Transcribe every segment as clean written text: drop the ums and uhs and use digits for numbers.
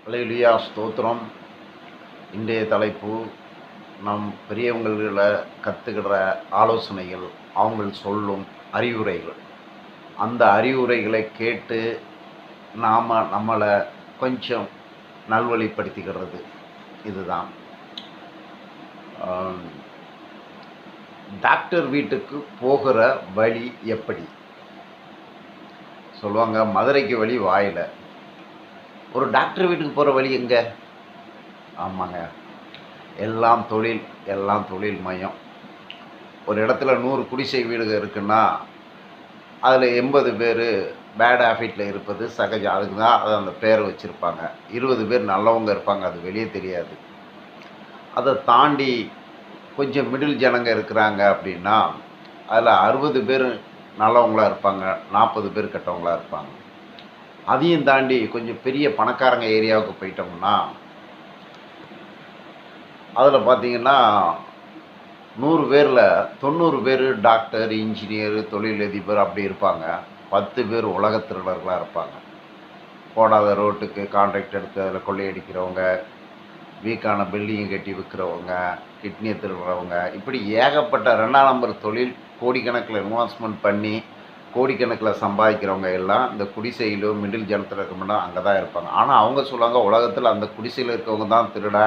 அல்லேலூயா ஸ்தோத்திரம். இன்றைய தலைப்பு நம் பெரியவங்களில் கற்றுக்கிற ஆலோசனைகள், அவங்க சொல்லும் அறிவுரைகள். அந்த அறிவுரைகளை கேட்டு நாம் நம்மளை கொஞ்சம் நல்வழிப்படுத்திக்கிறது. இதுதான் டாக்டர் வீட்டுக்கு போகிற வழி எப்படி சொல்லுவாங்க. மதுரைக்கு வழி வாயில். ஒரு டாக்டர் வீட்டுக்கு போகிற வழி எங்கே? ஆமாங்க, எல்லாம் தொழில் மையம். ஒரு இடத்துல 100 குடிசை வீடுகள் இருக்குன்னா அதில் 80 பேர் பேட் ஹேபிட்டில் இருப்பது சகஜம். அதுக்கு தான் அதை அந்த பேரை வச்சுருப்பாங்க. 20 பேர் நல்லவங்க இருப்பாங்க, அது வெளியே தெரியாது. அதை தாண்டி கொஞ்சம் மிடில் ஜனங்க இருக்கிறாங்க அப்படின்னா அதில் 60 பேர் நல்லவங்களாக இருப்பாங்க, 40 பேர் கெட்டவங்களாக இருப்பாங்க. அதையும் தாண்டி கொஞ்சம் பெரிய பணக்காரங்க ஏரியாவுக்கு போயிட்டோம்னா அதில் பார்த்திங்கன்னா 100 பேரில் 90 பேர் டாக்டர், இன்ஜினியர், தொழிலதிபர் அப்படி இருப்பாங்க. 10 பேர் உலகத் திருடர்களாக இருப்பாங்க. போடாத ரோட்டுக்கு கான்ட்ராக்ட் எடுத்து அதில் கொள்ளையடிக்கிறவங்க, வீக்கான பில்டிங்கை கட்டி விற்கிறவங்க, கிட்னியை திருடுறவங்க, இப்படி ஏகப்பட்ட 2ஆம் நம்பர் தொழில் கோடிக்கணக்கில் இன்வெஸ்ட்மெண்ட் பண்ணி கோடிக்கணக்கில் சம்பாதிக்கிறவங்க எல்லாம் இந்த குடிசையிலோ மிடில் ஜனத்தில் இருக்கணும்னா அங்கே தான் இருப்பாங்க. ஆனால் அவங்க சொல்லுவாங்க, உலகத்தில் அந்த குடிசையில் இருக்கவங்க தான் திருட.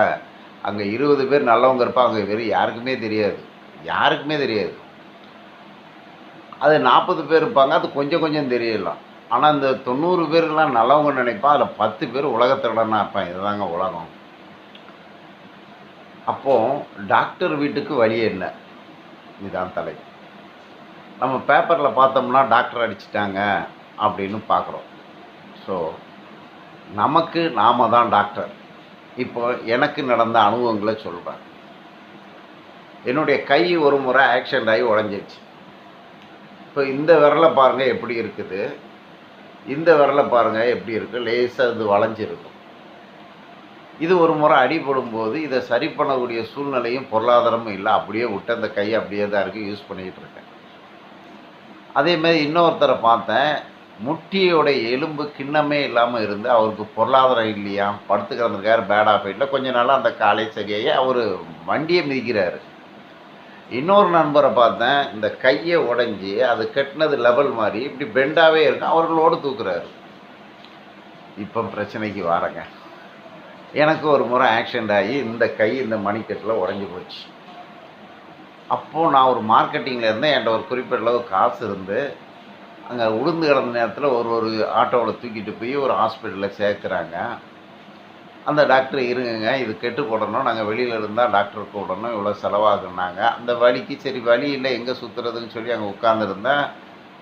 அங்கே 20 பேர் நல்லவங்க இருப்பாங்க, அங்கே வெறும் யாருக்குமே தெரியாது. அது 40 பேர் இருப்பாங்க, அது கொஞ்சம் தெரியலாம். ஆனால் இந்த 90 பேர்லாம் நல்லவங்க நினைப்பான், அதில் 10 பேர் உலகத்திலனா இருப்பான். இதுதாங்க உலகம். அப்போது டாக்டர் வீட்டுக்கு வழி என்ன? இதுதான் தலை. நம்ம பேப்பரில் பார்த்தோம்னா டாக்டர் அடிச்சிட்டாங்க அப்படின்னு பார்க்குறோம். ஸோ நமக்கு நாம தான் டாக்டர். இப்போ எனக்கு நடந்த அனுபவங்களை சொல்கிறேன். என்னுடைய கை ஒரு முறை ஆக்சிடென்ட் ஆகி உடஞ்சிருச்சு. இப்போ இந்த விரலை பாருங்கள் எப்படி இருக்குது, இந்த விரலை பாருங்கள் எப்படி இருக்குது, லேசாக இது வளைஞ்சிருக்கும். இது ஒரு முறை அடிபடும்போது இதை சரி பண்ணக்கூடிய சூழ்நிலையும் பொருளாதாரமும் இல்லை. அப்படியே விட்டு அந்த கை அப்படியே தான் இருக்குது, யூஸ் பண்ணிக்கிட்டு இருக்கேன். அதேமாதிரி இன்னொருத்தரை பார்த்தேன், முட்டியோட எலும்பு கிண்ணமே இல்லாமல் இருந்து அவருக்கு பொருளாதாரம் இல்லையா, படுத்து கிடந்திருக்காரு பேட் ஆஃபைட்டில். கொஞ்ச நாளாக அந்த காலை சரியாகி அவர் வண்டியை மிதிக்கிறாரு. இன்னொரு நண்பரை பார்த்தேன், இந்த கையை உடஞ்சி அது கட்டினது லெவல் மாதிரி இப்படி பெண்டாகவே இருக்கும், அவர்களோடு தூக்குறாரு. இப்போ பிரச்சனைக்கு வரேங்க. எனக்கு ஒரு முறை ஆக்சிடெண்ட் ஆகி இந்த கை இந்த மணிக்கட்டில் உடஞ்சி போச்சு. அப்போது நான் ஒரு மார்க்கெட்டிங்கில் இருந்தேன். என்கிட்ட ஒரு குறிப்பிட்ட அளவு காசு இருந்து அங்கே உளுந்து கிடந்த நேரத்தில் ஒரு ஆட்டோவில் தூக்கிட்டு போய் ஒரு ஹாஸ்பிட்டலில் சேர்க்குறாங்க. அந்த டாக்டர், இருங்க இது கெட்டு போடணும், நாங்கள் வெளியில் இருந்தால் டாக்டர் கூடணும், இவ்வளோ செலவாகுனாங்க. அந்த வழிக்கு சரி வழி இல்லை, எங்கே சுற்றுறதுன்னு சொல்லி அங்கே உட்காந்துருந்தேன்.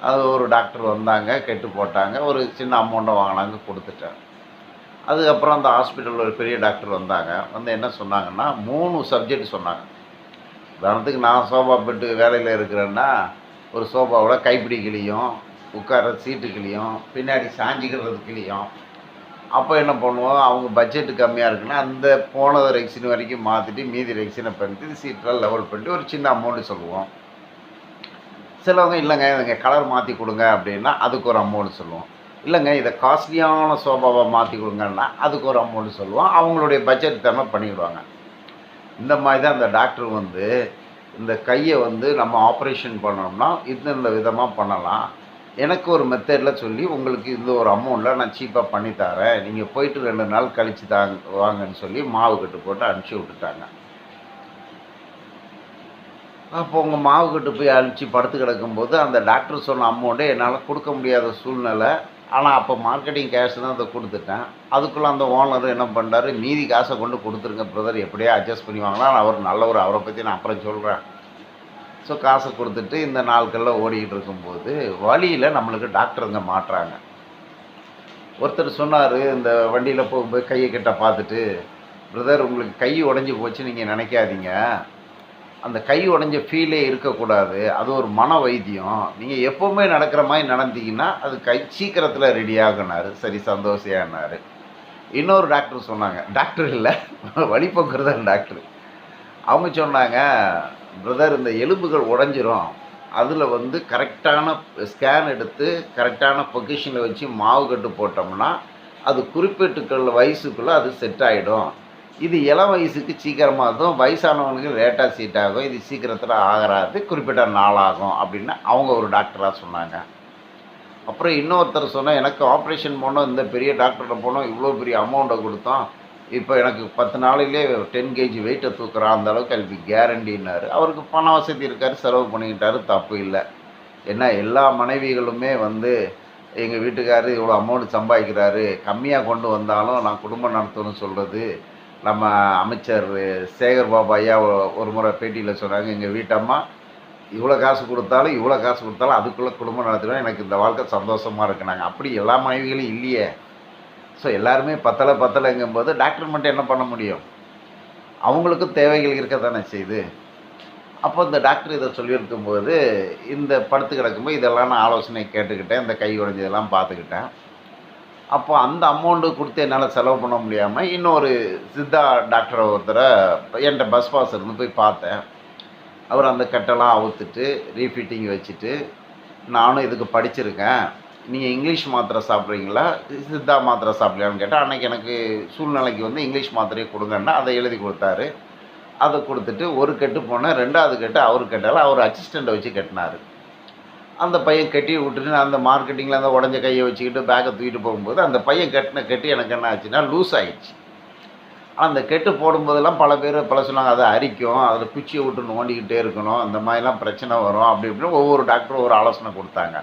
அது ஒரு டாக்டர் வந்தாங்க, கெட்டு போட்டாங்க, ஒரு சின்ன அமௌண்ட்டை வாங்கினாங்க, கொடுத்துட்டேன். அதுக்கப்புறம் அந்த ஹாஸ்பிட்டலில் ஒரு பெரிய டாக்டர் வந்தாங்க. வந்து என்ன சொன்னாங்கன்னா 3 சப்ஜெக்ட் சொன்னாங்க. உதாரணத்துக்கு நான் சோஃபா பெட்டு வேலையில் இருக்கிறேன்னா ஒரு சோஃபாவோட கைப்பிடி கிளியும், உட்கார சீட்டு கிளியும், பின்னாடி சாஞ்சிக்கிறது கிளியும். அப்போ என்ன பண்ணுவோம், அவங்க பட்ஜெட்டு கம்மியாக இருக்குன்னா அந்த போனது ரெக்ஸின் வரைக்கும் மாற்றிட்டு மீதி ரெக்ஸினை பண்ணிட்டு சீட்டெலாம் லெவல் பண்ணிட்டு ஒரு சின்ன அமௌண்ட்டு சொல்லுவோம். சிலவங்க இல்லைங்க இதை கலர் மாற்றி கொடுங்க அப்படின்னா அதுக்கு ஒரு அமௌண்ட்டு சொல்லுவோம். இல்லைங்க இதை காஸ்ட்லியான சோஃபாவை மாற்றி கொடுங்கன்னா அதுக்கு ஒரு அமௌண்ட்டு சொல்லுவோம். அவங்களுடைய பட்ஜெட் தரமாக பண்ணிவிடுவாங்க. இந்த மாதிரி தான் அந்த டாக்டர் வந்து இந்த கையை வந்து நம்ம ஆப்ரேஷன் பண்ணோம்னா இந்த விதமாக பண்ணலாம், எனக்கு ஒரு மெத்தடில் சொல்லி உங்களுக்கு இந்த ஒரு அமௌண்ட்டில் நான் சீப்பாக பண்ணித்தரேன், நீங்கள் போயிட்டு 2 நாள் கழித்து வாங்கன்னு சொல்லி மாவு கட்டு போட்டு அனுப்பிச்சி விட்டுட்டாங்க. அப்போ உங்கள் மாவு கட்டு போய் அனுப்பிச்சி படுத்து கிடக்கும்போது அந்த டாக்டர் சொன்ன அமௌண்ட்டை என்னால் கொடுக்க முடியாத சூழ்நிலை. ஆனால் அப்போ மார்க்கெட்டிங் கேஷ் தான் அதை கொடுத்துட்டேன். அதுக்குள்ளே அந்த ஓனர் என்ன பண்ணுறாரு, மீதி காசை கொண்டு கொடுத்துருங்க பிரதர், எப்படியா அட்ஜஸ்ட் பண்ணி வாங்கலாம், அவர் நல்லவர், அவரை பற்றி நான் அப்புறம் சொல்கிறேன். ஸோ காசை கொடுத்துட்டு இந்த நாட்களில் ஓடிக்கிட்டு இருக்கும்போது வழியில் நம்மளுக்கு டாக்டருங்க மாட்டுறாங்க. ஒருத்தர் சொன்னார், இந்த வண்டியில் போகும்போது கையை கிட்ட பார்த்துட்டு, பிரதர் உங்களுக்கு கை உடஞ்சி போச்சு நீங்கள் நினைக்காதீங்க, அந்த கை உடஞ்ச ஃபீலே இருக்கக்கூடாது, அது ஒரு மன வைத்தியம், நீங்கள் எப்போவுமே நடக்கிற மாதிரி நடந்தீங்கன்னா அது கை சீக்கிரத்தில் ரெடி ஆகுனாரு. சரி சந்தோஷம்னாரு. இன்னொரு டாக்டர் சொன்னாங்க, டாக்டர் இல்லை வழிபோக்குறது டாக்டர், அவங்க சொன்னாங்க, பிரதர் இந்த எலும்புகள் உடஞ்சிரும், அதில் வந்து கரெக்டான ஸ்கேன் எடுத்து கரெக்டான பொசிஷனில் வச்சு மாவு கட்டு போட்டோம்னா அது குறிப்பிட்டுக்குள்ள வயசுக்குள்ளே அது செட் ஆகிடும். இது இளம் வயசுக்கு சீக்கிரமாக இருக்கும், வயசானவங்களுக்கு லேட்டாக செட் ஆகும். இது சீக்கிரத்தில் ஆகராது, குறிப்பிட்ட நாள் ஆகும் அப்படின்னு அவங்க ஒரு டாக்டராக சொன்னாங்க. அப்புறம் இன்னொருத்தர் சொன்னால், எனக்கு ஆப்ரேஷன் பண்ணோம், இந்த பெரிய டாக்டர்கிட்ட போனோம், இவ்வளோ பெரிய அமௌண்ட்டை கொடுத்தோம், இப்போ எனக்கு 10 நாளிலே 10 கேஜி வெயிட்டை தூக்குறான், அந்த அளவுக்கு அதுக்கு கேரண்டின்னாரு. அவருக்கு பண வசதி இருக்கார், செலவு பண்ணிக்கிட்டாரு, தப்பு இல்லை. ஏன்னா எல்லா மனைவிகளுமே வந்து எங்கள் வீட்டுக்காரரு இவ்வளோ அமௌண்ட் சம்பாதிக்கிறாரு, கம்மியாக கொண்டு வந்தாலும் நான் குடும்பம் நடத்தணும்னு சொல்கிறது. நம்ம அமைச்சர் சேகர் பாபு ஐயா ஒரு முறை பேட்டியில் சொன்னாங்க, எங்கள் வீட்டம்மா இவ்வளோ காசு கொடுத்தாலும் அதுக்குள்ளே குடும்பம் நடத்துவேன், எனக்கு இந்த வாழ்க்கை சந்தோஷமாக இருக்குனாங்க. அப்படி எல்லா மனைவிகளும் இல்லையே. ஸோ எல்லாருமே பத்தலைங்கும்போது டாக்டர் மட்டும் என்ன பண்ண முடியும்? அவங்களுக்கும் தேவைகள் இருக்க தானே செய்யுது. அப்போ இந்த டாக்டர் இதை சொல்லியிருக்கும்போது, இந்த படுத்து கிடக்கும்போது இதெல்லாம் நான் ஆலோசனை கேட்டுக்கிட்டேன், இந்த கை உடைஞ்சதெல்லாம் பார்த்துக்கிட்டேன். அப்போ அந்த அமௌண்ட்டு கொடுத்து என்னால் செலவு பண்ண முடியாமல் இன்னொரு சித்தா டாக்டரை ஒருத்தரை என்கிட்ட பஸ் பாஸ் இருந்து போய் பார்த்தேன். அவர் அந்த கட்டெல்லாம் அவுத்துட்டு ரீஃபிட்டிங் வச்சுட்டு, நானும் இதுக்கு படிச்சிருக்கேன், நீங்கள் இங்கிலீஷ் மாத்திரை சாப்பிட்றீங்களா சித்தா மாத்திரை சாப்பிட்லான்னு கேட்டால், அன்றைக்கி எனக்கு சூழ்நிலைக்கு வந்து இங்கிலீஷ் மாத்திரையை கொடுங்கன்னா அதை எழுதி கொடுத்தாரு. அதை கொடுத்துட்டு ஒரு கட்டு போனேன், 2வது கட்டு அவர் கட்டால் அவர் அசிஸ்டண்ட்டை வச்சு கட்டினார். அந்த பையன் கட்டி விட்டுட்டு நான் அந்த மார்க்கெட்டிங்கில் அந்த உடஞ்ச கையை வச்சுக்கிட்டு பேக்கை தூக்கிட்டு போகும்போது அந்த பையன் கட்டின கட்டி எனக்கு என்ன ஆச்சுன்னா லூஸ் ஆகிடுச்சு. அந்த கெட்டு போடும்போதெல்லாம் பல பேர் சொன்னாங்க, அதை அரிக்கும், அதில் குச்சியை விட்டு நோண்டிக்கிட்டே இருக்கணும், அந்த மாதிரிலாம் பிரச்சனை வரும் அப்படி இப்படின்னு ஒவ்வொரு டாக்டரும் ஒரு ஆலோசனை கொடுத்தாங்க.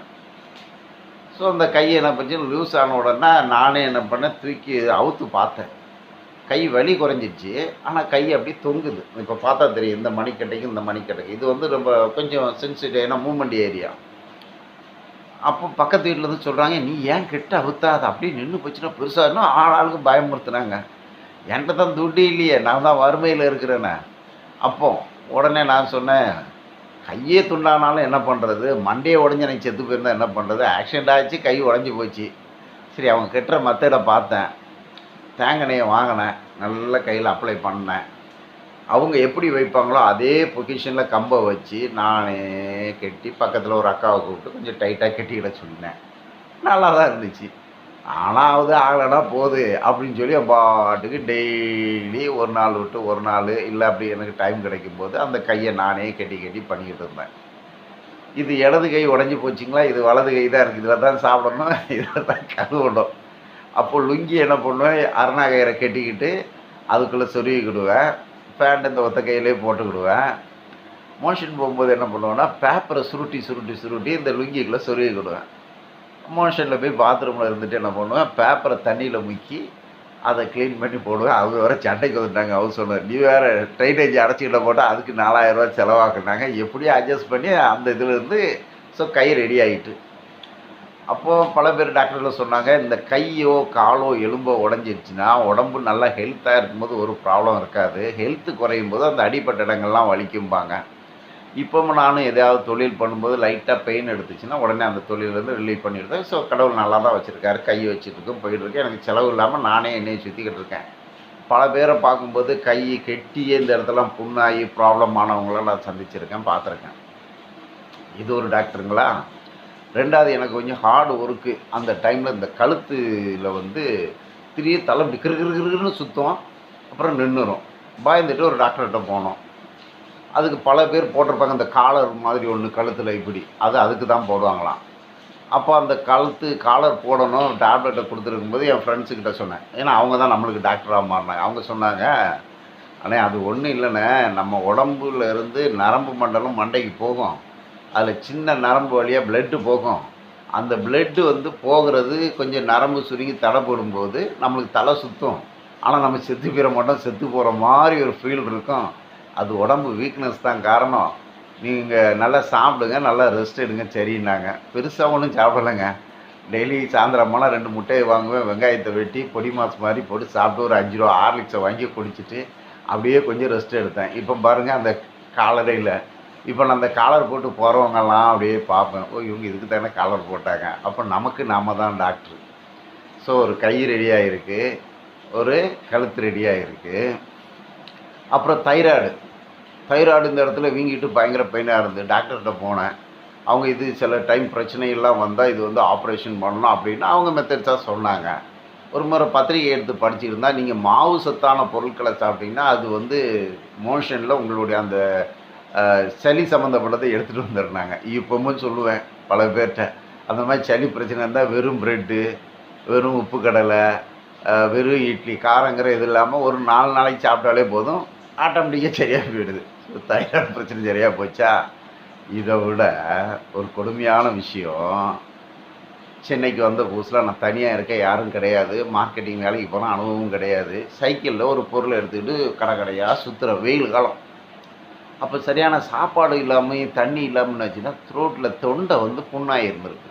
ஸோ அந்த கையை என்ன பண்ணி லூஸ் ஆன உடனே நானே என்ன பண்ணேன், தூக்கி அவுத்து பார்த்தேன். கை வலி குறைஞ்சிடுச்சு, ஆனால் கை அப்படியே தொங்குது. இப்போ பார்த்தா தெரியும், இந்த மணிக்கட்டைக்கு இந்த மணிக்கட்டைக்கு இது வந்து ரொம்ப கொஞ்சம் சென்சிட்டிவ், ஏன்னா மூமெண்ட் ஏரியா. அப்போ பக்கத்து வீட்டிலேருந்து சொல்கிறாங்க, நீ ஏன் கெட்ட அவுத்தாத, அப்படியே நின்று போச்சுன்னா பெருசாக இன்னும் ஆளுக்கு பயமுறுத்துனாங்க. என்கிட்ட தான் துட்டு இல்லையே, நான் தான் வறுமையில் இருக்கிறேனே. அப்போ உடனே நான் சொன்னேன், கையே துண்டானாலும் என்ன பண்ணுறது, மண்டையை உடஞ்சி எனக்கு செத்து போயிருந்தா என்ன பண்ணுறது, ஆக்சிடெண்ட் ஆச்சு, கை உடஞ்சி போச்சு. சரி, அவங்க கெட்டுற மெத்தடை பார்த்தேன், தேங்காய் வாங்கினேன், நல்லா கையில் அப்ளை பண்ணேன். அவங்க எப்படி வைப்பாங்களோ அதே பொசிஷனில் கம்பை வச்சு நானே கட்டி பக்கத்தில் ஒரு அக்காவை கூப்பிட்டு கொஞ்சம் டைட்டாக கட்டிக்கிட சொன்னேன். நல்லா தான் இருந்துச்சு. ஆனாவது ஆகலைன்னா போகுது அப்படின்னு சொல்லி பாட்டுக்கு டெய்லி ஒரு நாள் விட்டு ஒரு நாள் இல்லை, அப்படி எனக்கு டைம் கிடைக்கும்போது அந்த கையை நானே கட்டி பண்ணிக்கிட்டு இருந்தேன். இது இடது கை உடஞ்சி போச்சுங்களா, இது வலது கை தான் இருக்குது, இதில் தான் சாப்பிடணும், இதில் தான் கழுவணும். அப்போ லுங்கி என்ன பண்ணுவேன், அரணா கயிறை கட்டிக்கிட்டு அதுக்குள்ளே சொருகிக்கிடுவேன், பேண்ட் இந்த ஒத்த கையிலே போட்டுக்கிடுவேன். மோஷன் போகும்போது என்ன பண்ணுவேன்னா, பேப்பரை சுருட்டி இந்த லுங்கிக்குள்ளே சொருகிக்கிடுவேன். மோஷனில் போய் பாத்ரூமில் இருந்துட்டு என்ன பண்ணுவேன், பேப்பரை தண்ணியில் முக்கி அதை க்ளீன் பண்ணி போடுவேன். அவங்க வேறு சண்டைக்கு வந்துட்டாங்க. ஹவுஸ் ஓனர், நீ வேறு ட்ரைனேஜ் அடைச்சிக்கிட்ட போட்டால் அதுக்கு 4000 செலவாக்குனாங்க. எப்படியோ அட்ஜஸ்ட் பண்ணி அந்த இதுலேருந்து ஸோ கை ரெடி ஆகிட்டு. அப்போது பல பேர் டாக்டரில் சொன்னாங்க, இந்த கையோ காலோ எலும்போ உடஞ்சிருச்சுன்னா உடம்பு நல்லா ஹெல்த்தாக இருக்கும்போது ஒரு ப்ராப்ளம் இருக்காது, ஹெல்த்து குறையும் போது அந்த அடிப்பட்ட இடங்கள்லாம் வலிக்கும்பாங்க. இப்போவும் நானும் எதையாவது தொழில் பண்ணும்போது லைட்டாக பெயின் எடுத்துச்சுன்னா உடனே அந்த தொழிலேருந்து ரிலீவ் பண்ணிவிடுவேன். ஸோ கடவுள் நல்லா தான் வச்சுருக்காரு, கை வச்சுட்டுருக்கோம், போயிட்டுருக்கேன். எனக்கு செலவு இல்லாமல் நானே என்னையை சுற்றிக்கிட்டு இருக்கேன். பல பேரை பார்க்கும்போது கை கெட்டியே இந்த இடத்துல புண்ணாகி ப்ராப்ளம் ஆனவங்களாம் நான் சந்திச்சிருக்கேன், பார்த்துருக்கேன். இது ஒரு டாக்டருங்களா. 2வது எனக்கு கொஞ்சம் ஹார்டு ஒர்க்கு. அந்த டைமில் இந்த கழுத்தில் வந்து திடீர் தலை இப்படி கிருன்னு சுற்றும், அப்புறம் நின்றுரும். பயந்துட்டு ஒரு டாக்டர்கிட்ட போனோம். அதுக்கு பல பேர் போட்டிருப்பாங்க, இந்த காலர் மாதிரி ஒன்று கழுத்தில் இப்படி, அதுக்கு தான் போடுவாங்களாம். அப்போ அந்த காலர் போடணும் டேப்லெட்டை கொடுத்துருக்கும்போது என் ஃப்ரெண்ட்ஸுக்கிட்ட சொன்னேன், ஏன்னா அவங்க தான் நம்மளுக்கு டாக்டராக மாறினாங்க. அவங்க சொன்னாங்க, அண்ணே அது ஒன்றும் இல்லைண்ணே, நம்ம உடம்புல இருந்து நரம்பு மண்டலம் மண்டைக்கு போகும், அதில் சின்ன நரம்பு வழியாக பிளட்டு போகும். அந்த பிளட்டு வந்து போகிறது கொஞ்சம் நரம்பு சுருங்கி தடை போடும்போது நம்மளுக்கு தலை சுற்றும், ஆனால் நம்ம செத்து போயிட மாட்டோம், செத்து போகிற மாதிரி ஒரு ஃபீல் இருக்கும். அது உடம்பு வீக்னஸ் தான் காரணம், நீங்கள் நல்லா சாப்பிடுங்க, நல்லா ரெஸ்ட் எடுங்க சரின்னாங்க. பெருசாக ஒன்றும் சாப்பிடலைங்க. டெய்லி சாயந்தரமான 2 முட்டையை வாங்குவேன், வெங்காயத்தை வெட்டி பொடி மாஸ் மாதிரி போட்டு சாப்பிட்டு ஒரு 5 ரூபா ஹார்லிக்ஸை வாங்கி குடிச்சிட்டு அப்படியே கொஞ்சம் ரெஸ்ட் எடுத்தேன். இப்போ பாருங்கள் அந்த காலரே இல்லை. இப்போ நான் அந்த காலர் போட்டு போகிறவங்கெல்லாம் அப்படியே பார்ப்பேன், ஓ இவங்க இதுக்கு தானே காலர் போட்டாங்க. அப்போ நமக்கு நாம தான் டாக்டர். ஸோ ஒரு கை ரெடியாக இருக்குது, ஒரு கழுத்து ரெடியாக இருக்குது. அப்புறம் தைராய்டு இந்த இடத்துல வீங்கிட்டு பயங்கர பெயினாக இருந்தது. டாக்டர்கிட்ட போனேன். அவங்க இது சில டைம் பிரச்சனைகள்லாம் வந்தால் இது வந்து ஆப்ரேஷன் பண்ணணும் அப்படின்னு அவங்க மெத்தட்ஸாக சொன்னாங்க. ஒரு முறை பத்திரிகை எடுத்து படிச்சுருந்தா, நீங்கள் மாவு சத்தான பொருட்களை சாப்பிட்டீங்கன்னா அது வந்து மோஷனில் உங்களுடைய அந்த சளி சம்மந்தப்பட்டதை எடுத்துகிட்டு வந்துடுறாங்க. இப்பவும் சொல்லுவேன் பல பேர்கிட்ட, அந்த மாதிரி சளி பிரச்சனை இருந்தால் வெறும் ப்ரெட்டு, வெறும் உப்பு கடலை, வெறும் இட்லி, காரங்கிற இது இல்லாமல் ஒரு 4 நாளைக்கு சாப்பிட்டாலே போதும், ஆட்டோமேட்டிக்காக சரியாக போயிடுது. தைராய்டு பிரச்சனை சரியாக போச்சா? இதை விட ஒரு கொடுமையான விஷயம், சென்னைக்கு வந்த புதுசில் நான் தனியாக இருக்கேன், யாரும் கிடையாது, மார்க்கெட்டிங் வேலைக்கு போனால் அனுபவமும் கிடையாது. சைக்கிளில் ஒரு பொருளை எடுத்துக்கிட்டு கடை கடையாக சுற்றுற வெயில் காலம். அப்போ சரியான சாப்பாடு இல்லாமல் தண்ணி இல்லாமல் என்னாச்சுன்னா த்ரோட்டில் தொண்டை வந்து புண்ணாகி இருந்திருக்கு.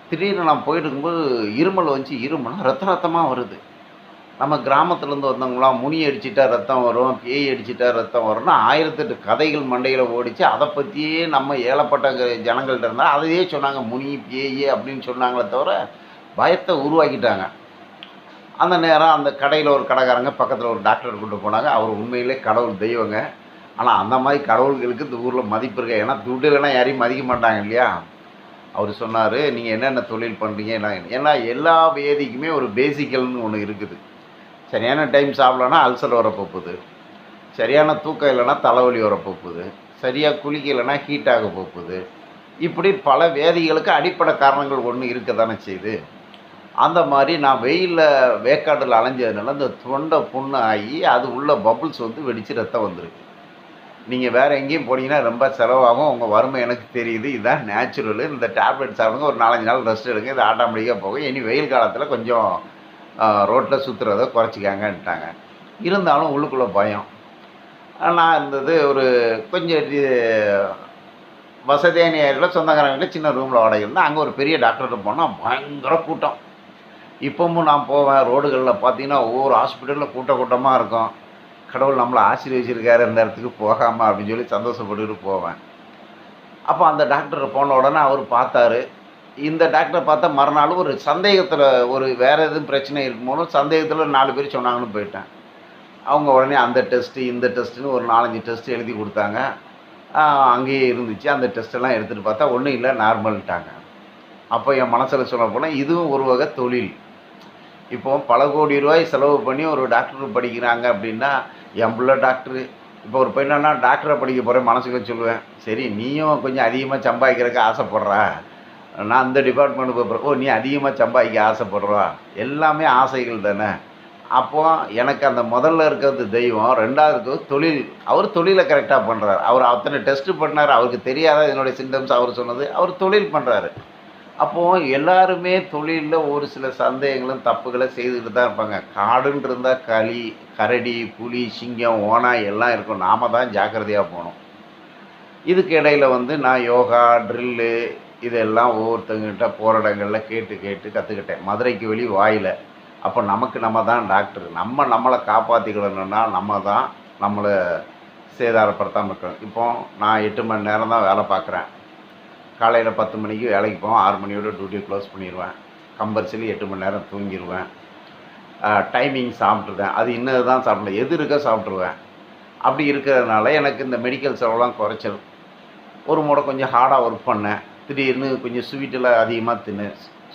திடீர்னு நான் போயிட்டு இருக்கும்போது இருமல் வந்துச்சு. இருமல்னா ரத்தமாக வருது. நம்ம கிராமத்துலேருந்து வந்தவங்களாம் முனி அடிச்சிட்டா ரத்தம் வரும், பேய் அடிச்சிட்டா ரத்தம் வரும்னா 1008 கதைகள் மண்டையில் ஓடிச்சு. அதை பற்றியே நம்ம ஏழப்பட்ட ஜனங்கள்கிட்ட இருந்தால் அதையே சொன்னாங்க, முனி பேய் அப்படின்னு சொன்னாங்களே தவிர பயத்தை உருவாக்கிட்டாங்க. அந்த நேரம் அந்த கடையில் ஒரு கடைக்காரங்க பக்கத்தில் ஒரு டாக்டர் கூட்டு போனாங்க. அவர் உண்மையிலே கடவுள் தெய்வங்க. ஆனால் அந்த மாதிரி கடவுள்களுக்கு இந்த ஊரில் மதிப்பு இருக்கு. ஏன்னா துட்டு இல்லைன்னா யாரையும் மதிக்க மாட்டாங்க இல்லையா? அவர் சொன்னார், நீங்கள் என்னென்ன தொழில் பண்ணுறீங்க என்ன, ஏன்னா எல்லா வேதிக்குமே ஒரு பேசிக்கல்னு ஒன்று இருக்குது. சரியான டைம் சாப்பிட்லன்னா அல்சர் வரப்போகுது, சரியான தூக்கம் இல்லைன்னா தலைவலி வரப்போகுது, சரியாக குளிக்கலைன்னா ஹீட்டாக போகுது. இப்படி பல வேதிகளுக்கு அடிப்படை காரணங்கள் ஒன்று இருக்க தானே செய்யுது. அந்த மாதிரி நான் வெயிலில் வேக்காடில் அலைஞ்சதுனால இந்த தொண்டை புண்ணு ஆகி அது உள்ள பபுள்ஸ் வந்து வெடித்து ரத்தம் வந்துருக்கு. நீங்கள் வேறு எங்கேயும் போனீங்கன்னா ரொம்ப செலவாகும், உங்கள் வறுமை எனக்கு தெரியுது, இதுதான் நேச்சுரலு, இந்த டேப்லெட் சாப்பிடுங்க, ஒரு 4-5 நாள் ரெஸ்ட் எடுங்க, இது ஆட்டோமேட்டிக்காக போகும், இனி வெயில் காலத்தில் கொஞ்சம் ரோட்டில் சுற்றுறத குறைச்சிக்காங்கன்ட்டாங்க. இருந்தாலும் உள்ளுக்குள்ளே பயம். நான் இருந்தது ஒரு கொஞ்சம் வசதியான ஏரியாவில் சொந்தக்காரங்க சின்ன ரூமில் வாடகை இருந்தால் அங்கே ஒரு பெரிய டாக்டர்கிட்ட போனால் பயங்கர கூட்டம். இப்போவும் நான் போவேன், ரோடுகளில் பார்த்தீங்கன்னா ஒவ்வொரு ஹாஸ்பிட்டலில் கூட்டமாக இருக்கும். கடவுள் நம்மளை ஆசீர்வதிச்சிருக்காரு இந்த இடத்துக்கு போகாமல் அப்படின்னு சொல்லி சந்தோஷப்பட்டுட்டு போவேன். அப்போ அந்த டாக்டரை போன உடனே அவர் பார்த்தாரு. இந்த டாக்டரை பார்த்தா மறுநாள் ஒரு சந்தேகத்தில் ஒரு வேறு எதுவும் பிரச்சனை இருக்கும்போது சந்தேகத்தில் 4 பேர் சொன்னாங்கன்னு போயிட்டேன். அவங்க உடனே அந்த டெஸ்ட்டு இந்த டெஸ்ட்டுன்னு ஒரு 4-5 டெஸ்ட்டு எழுதி கொடுத்தாங்க. அங்கேயே இருந்துச்சு. அந்த டெஸ்ட்டெல்லாம் எடுத்துகிட்டு பார்த்தா ஒன்றும் இல்லை, நார்மல்ட்டாங்க. அப்போ என் மனசில் சொல்ல போனால் இதுவும் ஒரு வகை தொழில். இப்போது பல கோடி ரூபாய் செலவு பண்ணி ஒரு டாக்டர் படிக்கிறாங்க அப்படின்னா, என் பிள்ளை டாக்டரு, இப்போ ஒரு பெண்ணா டாக்டரை படிக்க போகிறேன் மனசுக்குள்ள சொல்லுவேன், சரி நீயும் கொஞ்சம் அதிகமாக சம்பாதிக்கிறதுக்கு ஆசைப்படுற, நான் இந்த டிபார்ட்மெண்ட்டுக்கு போகிறேன், ஓ நீ அதிகமாக சம்பாதிக்க ஆசைப்படுறா, எல்லாமே ஆசைகள் தானே. அப்போது எனக்கு அந்த முதல்ல இருக்கிறது தெய்வம், ரெண்டாவது இருக்கிறது தொழில். அவர் தொழிலை கரெக்டாக பண்ணுறாரு. அவர் அத்தனை டெஸ்ட்டு பண்ணார், அவருக்கு தெரியாத என்னுடைய சிம்டம்ஸ் அவர் சொன்னது, அவர் தொழில் பண்ணுறாரு. அப்போது எல்லாருமே தொழிலில் ஒரு சில சந்தேகங்களும் தப்புகளை செய்துக்கிட்டு தான் இருப்பாங்க. காடுன்னு இருந்தால் கரடி, புலி, சிங்கம், ஓனாய் எல்லாம் இருக்கும். நாம் தான் ஜாக்கிரதையாக போகணும். இதுக்கு இடையில் வந்து நான் யோகா, ட்ரில்லு இதெல்லாம் ஒவ்வொருத்தங்கிட்ட போகிற இடங்களில் கேட்டு கற்றுக்கிட்டேன். மதுரைக்கு வெளி வாயில். அப்போ நமக்கு நம்ம தான் டாக்டர். நம்மளை காப்பாற்றிக்கிடணுன்னா நம்ம தான் நம்மளை சேதாரப்படுத்தாமல் இருக்கணும். இப்போது நான் 8 மணி நேரம் தான் வேலை பார்க்குறேன். காலையில் 10 மணிக்கு வேலைக்கு போவேன், 6 மணியோட டியூட்டியை க்ளோஸ் பண்ணிடுவேன். கம்பல்சரி 8 மணி நேரம் தூங்கிடுவேன். டைமிங் சாப்பிட்ருவேன், அது இன்னது தான் சாப்பிடணும், எது இருக்கோ சாப்பிட்ருவேன். அப்படி இருக்கிறதுனால எனக்கு இந்த மெடிக்கல் செலவுலாம் குறைச்சல். ஒரு முறை கொஞ்சம் ஹார்டாக ஒர்க் பண்ணேன், திடீர்னு கொஞ்சம் ஸ்வீட்டெல்லாம் அதிகமாக தின்னு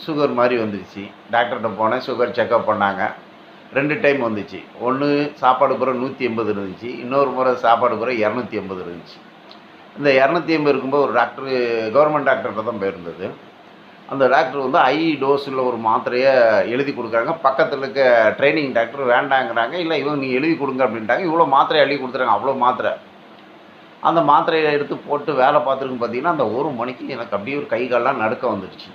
சுகர் மாதிரி வந்துடுச்சு. டாக்டர்கிட்ட போனேன், சுகர் செக்கப் பண்ணாங்க. 2 டைம் வந்துச்சு. ஒன்று சாப்பாடு பிறகு 180 இருந்துச்சு, இன்னொரு முறை சாப்பாடு பிறகு 280 இருந்துச்சு. இந்த 280 இருக்கும்போது ஒரு டாக்டரு, கவர்மெண்ட் டாக்டர்கிட்ட தான் போயிருந்தது. அந்த டாக்டர் வந்து ஹை டோஸில் ஒரு மாத்திரையை எழுதி கொடுக்குறாங்க. பக்கத்தில் இருக்க ட்ரைனிங் டாக்டர் வேண்டாங்கிறாங்க. இல்லை இவங்க நீங்கள் எழுதி கொடுங்க அப்படின்ட்டாங்க. இவ்வளோ மாத்திரை எழுதி கொடுத்துறாங்க, அவ்வளோ மாத்திரை. அந்த மாத்திரையை எடுத்து போட்டு வேலை பார்த்துருக்கு. பார்த்தீங்கன்னா அந்த 1 மணிக்கு எனக்கு அப்படியே ஒரு கை காலெலாம் நடுக்க வந்துடுச்சு.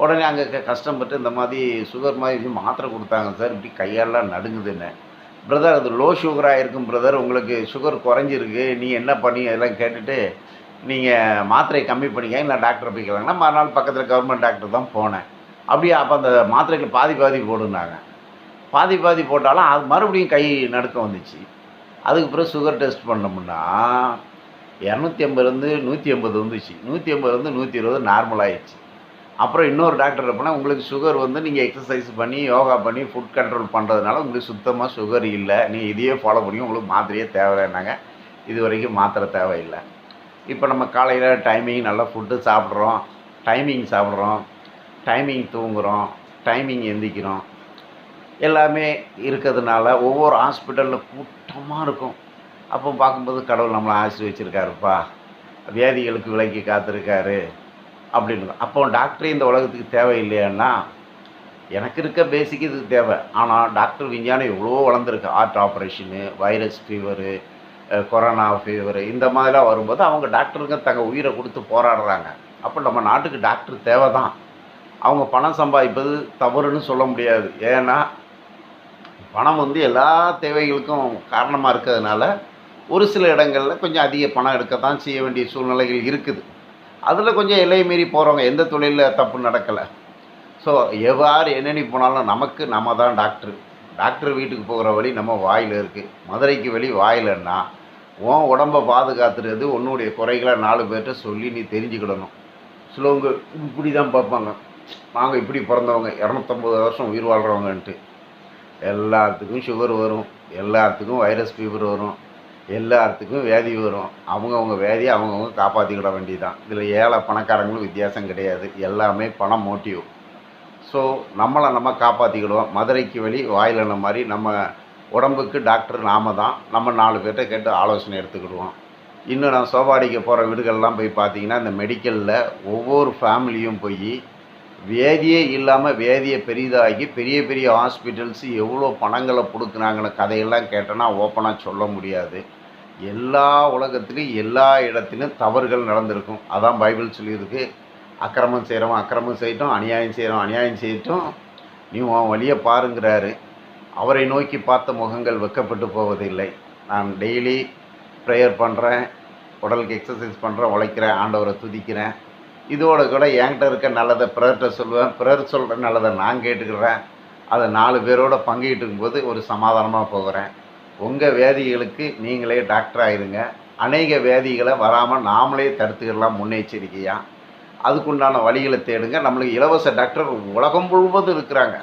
உடனே அங்கே கஷ்டப்பட்டு இந்த மாதிரி சுகர் மாதிரி மாத்திரை கொடுத்தாங்க சார், இப்படி கையாலெலாம் நடுங்குதுன்னு. பிரதர் அது லோ சுகராக இருக்கும் பிரதர், உங்களுக்கு சுகர் குறைஞ்சிருக்கு, நீங்கள் என்ன பண்ணி அதெல்லாம் கேட்டுட்டு நீங்கள் மாத்திரையை கம்மி பண்ணிக்க, இல்லை டாக்டரை போய்க்கலாங்கன்னா மறுநாள் பக்கத்தில் கவர்மெண்ட் டாக்டர் தான் போனேன். அப்படியே அப்போ அந்த மாத்திரைகள் பாதி போடுனாங்க. பாதி போட்டாலும் அது மறுபடியும் கை நடுக்க வந்துச்சு. அதுக்கு பிறகு சுகர் டெஸ்ட் பண்ணோம்னா 250 180 வந்துச்சு. 180 120 நார்மல் ஆகிடுச்சு. அப்புறம் இன்னொரு டாக்டர் போனால் உங்களுக்கு சுகர் வந்து நீங்கள் எக்ஸசைஸ் பண்ணி யோகா பண்ணி ஃபுட் கண்ட்ரோல் பண்ணுறதுனால உங்களுக்கு சுத்தமாக சுகர் இல்லை, நீங்கள் இதையே ஃபாலோ பண்ணி உங்களுக்கு மாத்திரையே தேவையில்லைன்னாங்க. இது வரைக்கும் மாத்திரை தேவையில்லை. இப்போ நம்ம காலையில் டைமிங் நல்லா ஃபுட்டு சாப்பிட்றோம், டைமிங் தூங்குகிறோம், டைமிங் எந்திக்கிறோம். எல்லாமே இருக்கிறதுனால ஒவ்வொரு ஹாஸ்பிட்டலில் கூட்டமாக இருக்கும். அப்போ பார்க்கும்போது கடவுள் நம்மளை ஆசீர்வச்சிருக்காருப்பா, வியாதிகளுக்கு விலக்கி காத்திருக்காரு அப்படின்னு. அப்போ டாக்டரே இந்த உலகத்துக்கு தேவையில்லையான்னா, எனக்கு இருக்க பேசிக் இதுக்கு தேவை. ஆனால் டாக்டர் விஞ்ஞானம் எவ்வளோ வளர்ந்துருக்கு. Heart operation, virus fever, corona fever இந்த மாதிரிலாம் வரும்போது அவங்க டாக்டருங்க தங்க உயிரை கொடுத்து போராடுறாங்க. அப்போ நம்ம நாட்டுக்கு டாக்டர் தேவை தான். அவங்க பணம் சம்பாதிப்பது தவறுன்னு சொல்ல முடியாது. ஏன்னா பணம் வந்து எல்லா தேவைகளுக்கும் காரணமாக இருக்கிறதுனால ஒரு சில இடங்களில் கொஞ்சம் அதிக பணம் எடுக்கத்தான் செய்ய வேண்டிய சூழ்நிலைகள் இருக்குது. அதில் கொஞ்சம் எல்லை மீறி போகிறவங்க எந்த தொழிலில் தப்பு நடக்கலை. ஸோ எவ்வாறு என்னென்னு போனாலும் நமக்கு நம்ம தான் டாக்டர். டாக்டர் வீட்டுக்கு போகிற வழி நம்ம வாயில் இருக்குது. மதுரைக்கு வழி வாயிலன்னா உன் உடம்பை பாதுகாத்துறது உன்னுடைய குறைகளை 4 பேர்கிட்ட சொல்லி நீ தெரிஞ்சுக்கிடணும். சிலவங்க இப்படி தான் பார்ப்பாங்க, நாங்கள் இப்படி பிறந்தவங்க 250 வருஷம் உயிர் வாழ்கிறவங்கன்ட்டு. எல்லாத்துக்கும் சுகர் வரும், எல்லாத்துக்கும் வைரஸ் ஃபீவர் வரும், எல்லாத்துக்கும் வியாதி வரும். அவங்கவுங்க வியாதியை அவங்கவுங்க காப்பாற்றிக்கிட வேண்டியதுதான். இதில் ஏழை பணக்காரங்களும் வித்தியாசம் கிடையாது. எல்லாமே பணம் மோட்டிவ். ஸோ நம்மளை நம்ம காப்பாற்றிக்கிடுவோம். மதுரைக்கு வழி வாயிலன மாதிரி நம்ம உடம்புக்கு டாக்டர் நாம தான். நம்ம 4 பேர்கிட்ட கேட்டு ஆலோசனை எடுத்துக்கிடுவோம். இன்னும் நான் சோபாடிக்க போகிற வீடுகள்லாம் போய் பார்த்தீங்கன்னா, இந்த மெடிக்கலில் ஒவ்வொரு ஃபேமிலியும் போய் வியாதியே இல்லாமல் வியாதியை பெரிதாகி பெரிய பெரிய ஹாஸ்பிட்டல்ஸு எவ்வளோ பணங்களை கொடுக்குறாங்கன்னு கதையெல்லாம் கேட்டோன்னா ஓப்பனாக சொல்ல முடியாது. எல்லா உலகத்துலேயும் எல்லா இடத்துலையும் தவறுகள் நடந்திருக்கும். அதான் பைபிள் சொல்லியிருக்கு, அக்கிரமம் செய்கிறவன் அக்கிரமம் செய்யட்டும், அநியாயம் செய்கிறவன் அநியாயம் செய்யட்டும், நீ உன் வழியை பாருங்கிறாரு. அவரை நோக்கி பார்த்த முகங்கள் வெட்கப்பட்டு போவதில்லை. நான் டெய்லி ப்ரேயர் பண்ணுறேன், உடலுக்கு எக்ஸசைஸ் பண்ணுறேன், உழைக்கிறேன், ஆண்டவரை துதிக்கிறேன். இதோட கூட என்கிட்ட இருக்க நல்லதை பிறர்கிட்ட சொல்லுவேன், பிறர் சொல்கிற நல்லதை நான் கேட்டுக்கிறேன். அதை 4 பேரோட பங்கிட்டுக்கும் போது ஒரு சமாதானமாக போகிறேன். உங்கள் வியாதிகளுக்கு நீங்களே டாக்டர் ஆகிடுங்க. அநேக வியாதிகளை வராமல் நாமளே தடுத்துக்கலாம் முன்னெச்சரிக்கையாக. அதுக்குண்டான வழிகளை தேடுங்க. நம்மளுக்கு இலவச டாக்டர் உலகம் முழுவதும் இருக்கிறாங்க.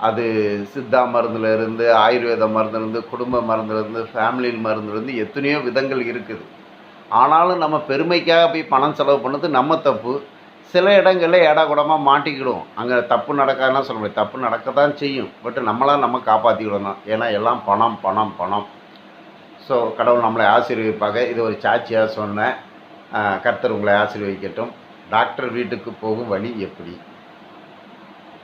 அது சித்தா மருந்துலேருந்து, ஆயுர்வேத மருந்துலேருந்து, குடும்ப மருந்துலேருந்து, ஃபேமிலி மருந்துலேருந்து எத்தனையோ விதங்கள் இருக்குது. ஆனாலும் நம்ம பெருமைக்காக போய் பணம் செலவு பண்ணது நம்ம தப்பு. சில இடங்களில் ஏடாகூடமாக மாட்டிக்கிடுவோம். அங்கே தப்பு நடக்காதுன்னா சொல்ல முடியாது, தப்பு நடக்க தான் செய்யும். பட் நம்மளாம் நம்ம காப்பாற்றிக்கிடணும். ஏன்னா எல்லாம் பணம் பணம் பணம். ஸோ கடவுள் நம்மளை ஆசீர்வதிப்பாங்க. இது ஒரு சாட்சியாக சொன்னேன். கர்த்தர் உங்களை ஆசீர்வதிக்கட்டும். டாக்டர் வீட்டுக்கு போகும் வழி எப்படி?